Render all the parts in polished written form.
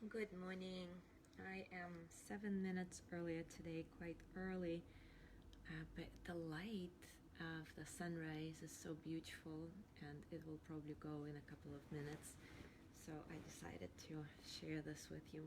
Good morning. I am 7 minutes earlier today, quite early, but the light of the sunrise is so beautiful and it will probably go in a couple of minutes. So I decided to share this with you.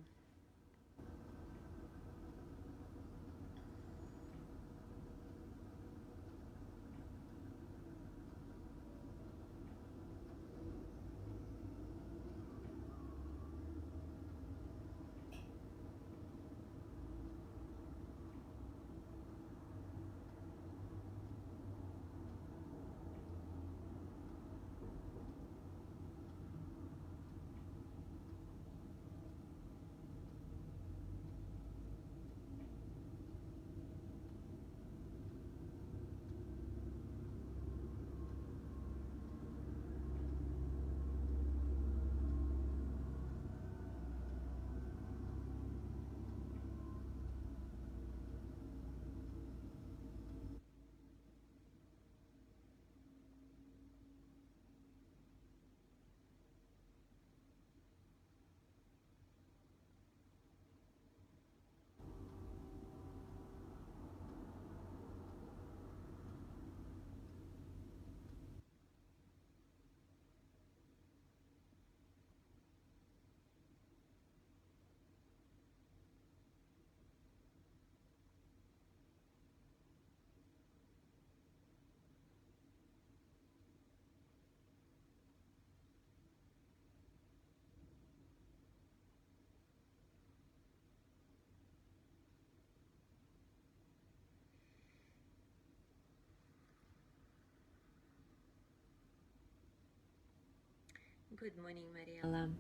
Good morning, Mariela.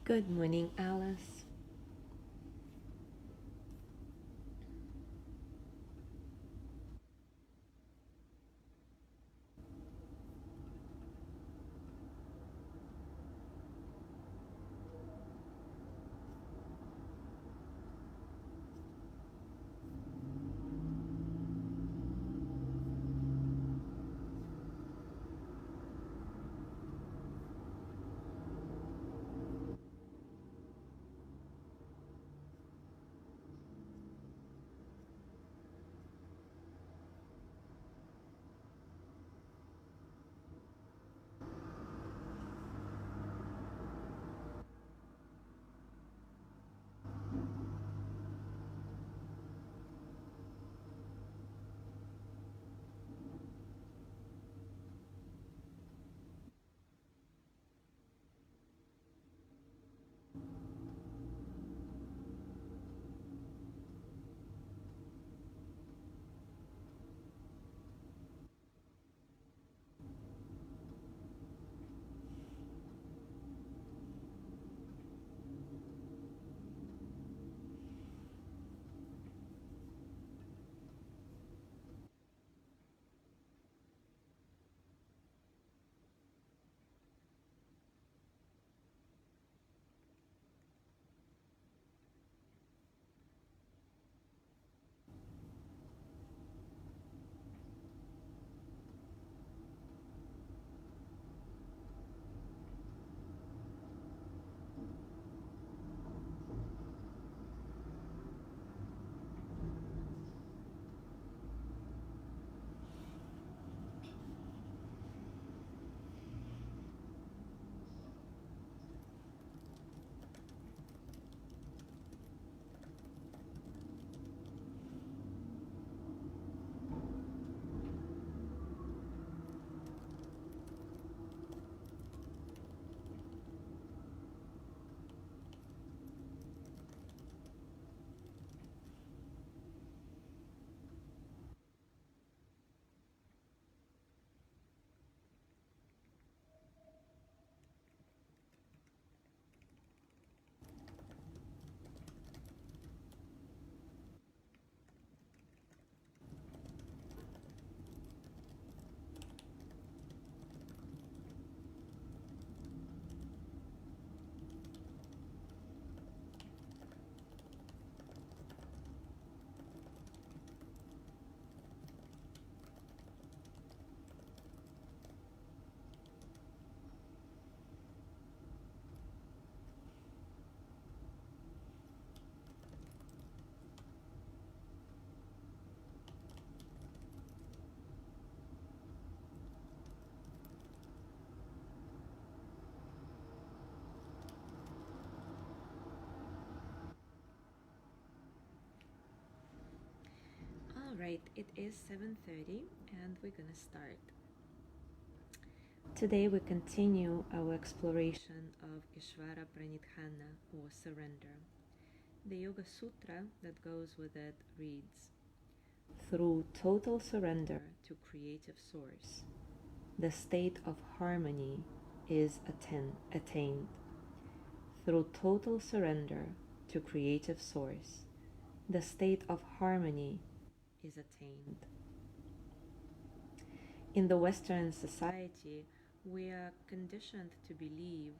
Good morning, Alice. Right, it is 7:30 and we're gonna start. Today we continue our exploration of ISVARA PRANIDHANA, or surrender. The Yoga Sutra that goes with it reads, "Through total surrender to creative source, the state of harmony is attained. Through total surrender to creative source, the state of harmony is attained." In the Western society, we are conditioned to believe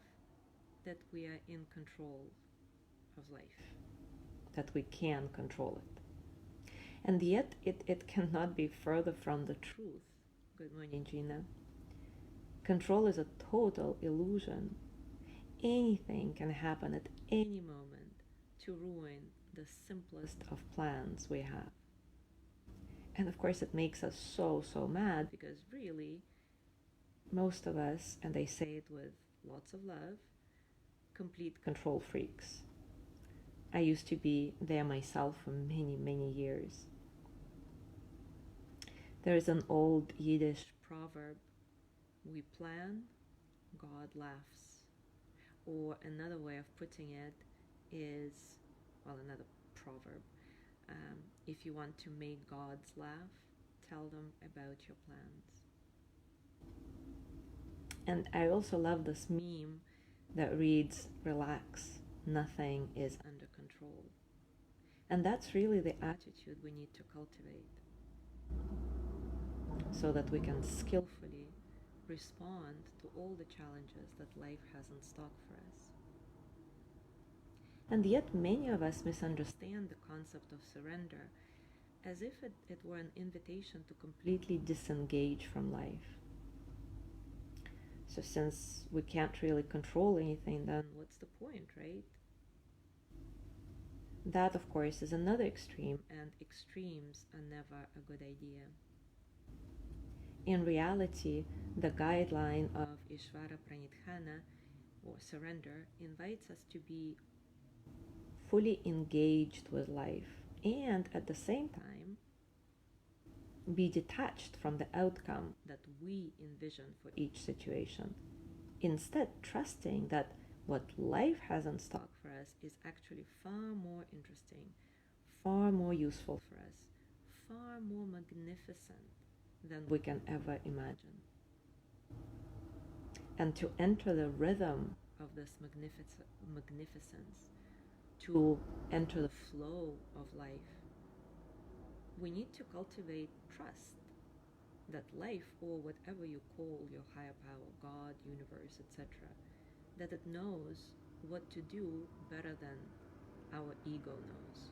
that we are in control of life, that we can control it. And yet, it cannot be further from the truth. Good morning, Gina. Control is a total illusion. Anything can happen at any moment to ruin the simplest of plans we have. And of course, it makes us so mad, because really, most of us, and I say it with lots of love, complete control freaks. I used to be there myself for many years. There is an old Yiddish proverb, "We plan, God laughs." Or another way of putting it is, well, another proverb, if you want to make gods laugh, tell them about your plans. And I also love this meme that reads, "Relax, nothing is under control." And that's really the attitude we need to cultivate, so that we can skillfully respond to all the challenges that life has in stock for us. And yet many of us misunderstand the concept of surrender as if it were an invitation to completely disengage from life. So since we can't really control anything, then what's the point, right? That, of course, is another extreme, and extremes are never a good idea. In reality, the guideline of ISVARA PRANIDHANA, or surrender, invites us to be fully engaged with life, and at the same time be detached from the outcome that we envision for each situation, instead trusting that what life has in stock for us is actually far more interesting, far more useful for us, far more magnificent than we can ever imagine. And to enter the rhythm of this magnificence, to enter the flow of life, we need to cultivate trust that life, or whatever you call your higher power, God, universe, etc., that it knows what to do better than our ego knows.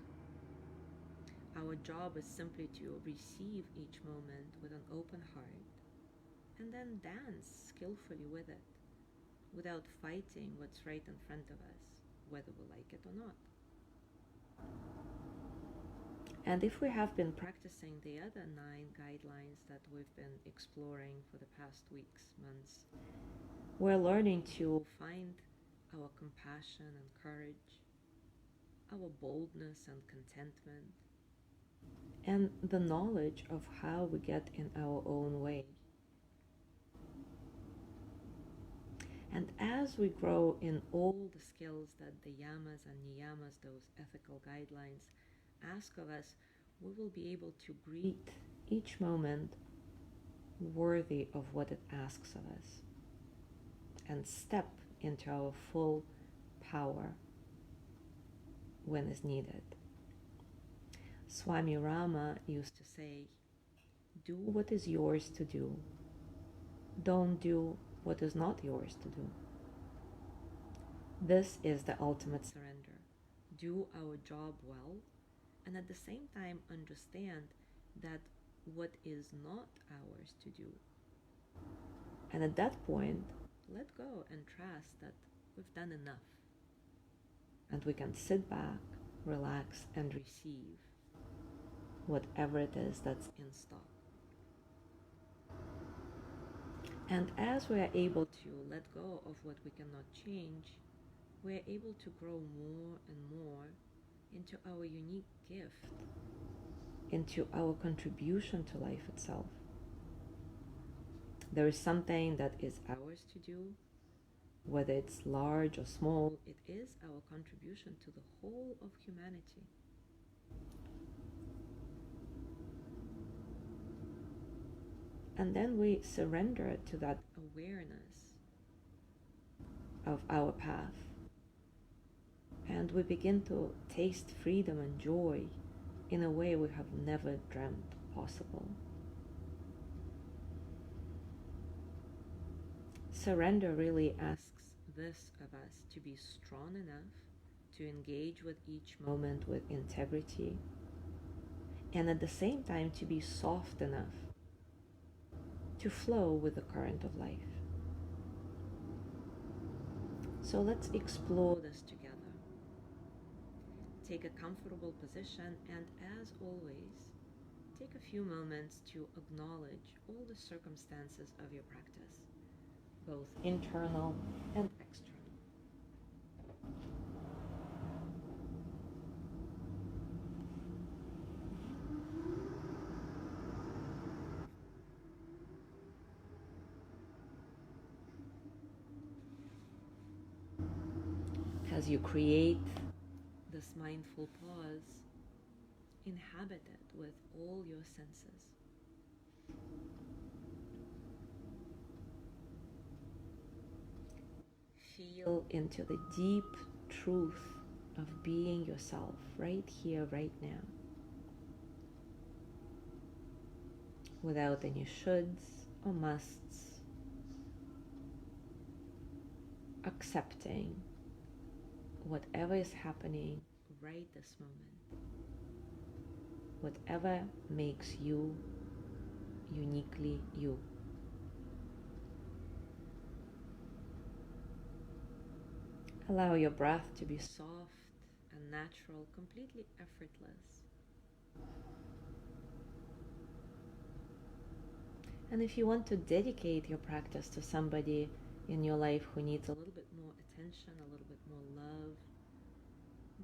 Our job is simply to receive each moment with an open heart and then dance skillfully with it, without fighting what's right in front of us, whether we like it or not. And if we have been practicing the other 9 guidelines that we've been exploring for the past weeks, months, we're learning to find our compassion and courage, our boldness and contentment, and the knowledge of how we get in our own way. And as we grow in all the skills that the Yamas and Niyamas, those ethical guidelines, ask of us, we will be able to greet each moment worthy of what it asks of us, and step into our full power when is needed. Swami Rama used to say, "Do what is yours to do. Don't do what is not yours to do." This is the ultimate surrender. Do our job well, and at the same time understand that what is not ours to do. And at that point, let go and trust that we've done enough, and we can sit back, relax, and receive whatever it is that's in stock. And as we are able to let go of what we cannot change, we are able to grow more and more into our unique gift, which is the ability to be fully present in each moment. And this is the ultimate surrender. Do what is yours to do. Don't do what is not yours to do. This is the ultimate surrender. And as we are able to let go of what we cannot change, we are able to grow more and more into our unique gift, which is the ability to be fully present in each moment. And this is the ultimate surrender. into our contribution to life itself. There is something that is ours to do, whether it's large or small, it is our contribution to the whole of humanity. And then we surrender to that awareness of our path. And we begin to taste freedom and joy in a way we have never dreamt possible. Surrender really asks this of us, to be strong enough to engage with each moment with integrity, and at the same time to be soft enough to flow with the current of life. So let's explore this together. Take a comfortable position, and as always, take a few moments to acknowledge all the circumstances of your practice, both internal and external. As you create this mindful pause, inhabit it with all your senses. Feel into the deep truth of being yourself right here, right now, without any shoulds or musts, accepting whatever is happening right this moment, whatever makes you uniquely you. Allow your breath to be soft and natural, completely effortless. And if you want to dedicate your practice to somebody in your life who needs a little bit more attention, a little bit more love,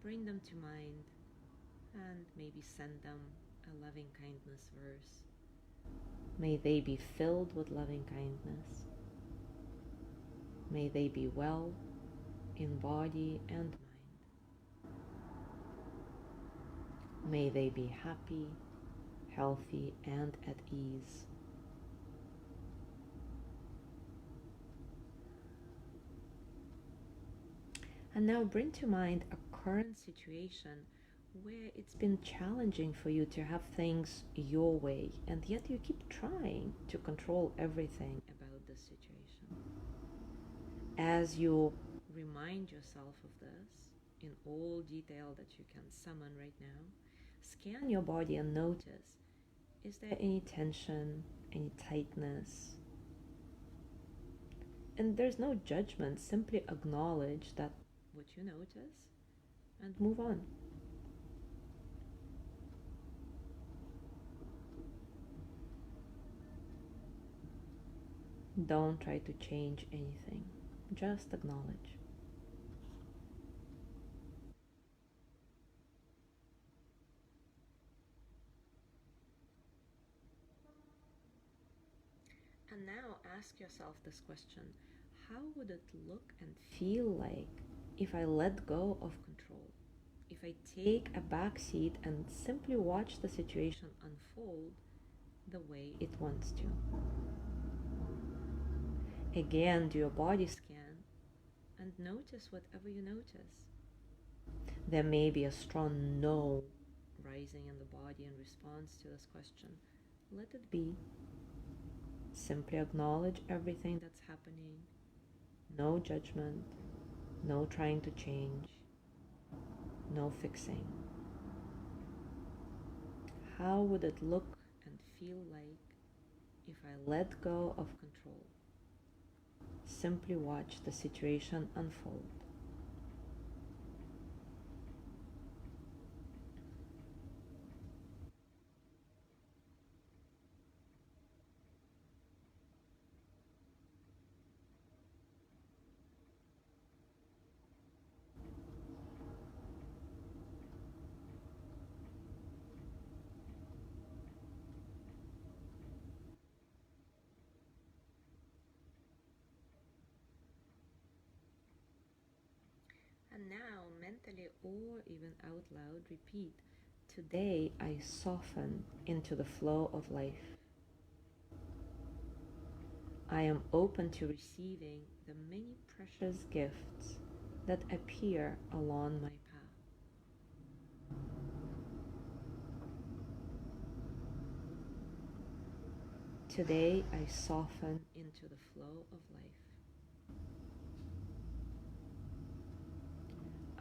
bring them to mind and maybe send them a loving kindness verse. May they be filled with loving kindness. May they be well in body and mind. May they be happy, healthy, and at ease. And now bring to mind a current situation where it's been challenging for you to have things your way, and yet you keep trying to control everything about this situation. As you remind yourself of this in all detail that you can summon right now, scan your body and notice, is there any tension, any tightness? And there's no judgment, simply acknowledge that what you notice and move on. Don't try to change anything, just acknowledge. And now ask yourself this question: how would it look and feel like if I let go of control? If I take a back seat and simply watch the situation unfold the way it wants to? Again, do a body scan and notice whatever you notice. There may be a strong no rising in the body in response to this question. Let it be. Simply acknowledge everything that's happening. No judgment, no trying to change, no fixing. How would it look and feel like if I let go of control? Simply watch the situation unfold. mentally or even out loud, repeat, today I soften into the flow of life. I am open to receiving the many precious gifts that appear along my path. Today I soften into the flow of life.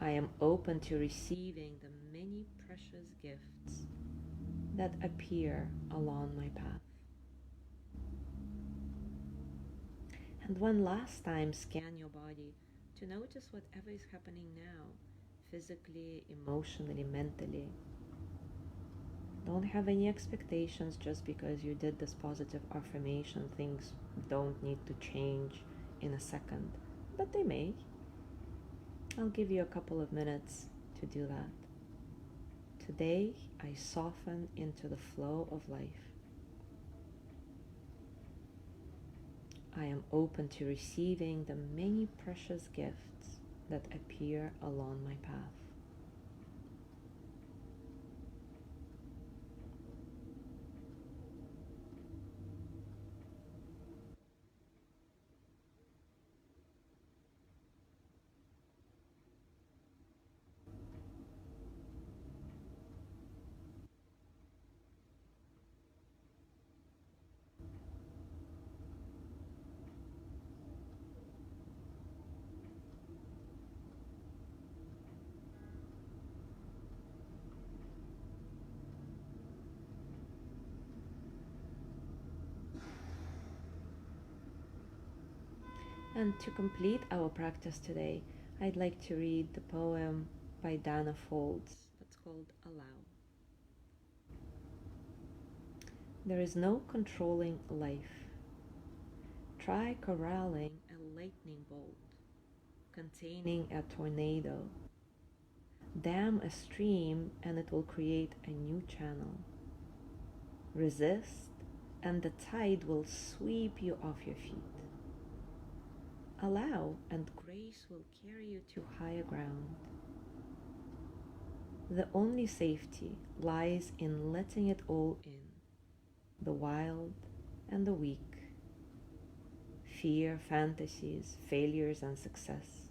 I am open to receiving the many precious gifts that appear along my path. And one last time, scan your body to notice whatever is happening now, physically, emotionally, mentally. Don't have any expectations just because you did this positive affirmation. Things don't need to change in a second, but they may. I'll give you a couple of minutes to do that. Today, I soften into the flow of life. I am open to receiving the many precious gifts that appear along my path. And to complete our practice today, I'd like to read the poem by Dana Folds that's called Allow. There is no controlling life. Try corralling a lightning bolt, containing a tornado. Dam a stream and it will create a new channel. Resist and the tide will sweep you off your feet. Allow and grace will carry you to higher ground. The only safety lies in letting it all in, the wild and the weak, fear, fantasies, failures, and success.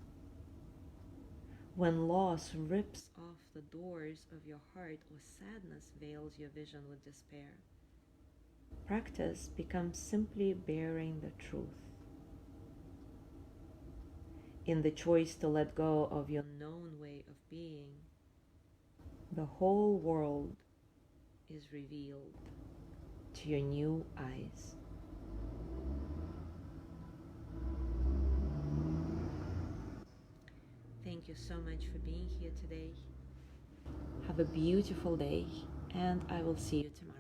When loss rips off the doors of your heart or sadness veils your vision with despair, practice becomes simply bearing the truth. In the choice to let go of your known way of being, the whole world is revealed to your new eyes. Thank you so much for being here today. Have a beautiful day, and I will see you tomorrow.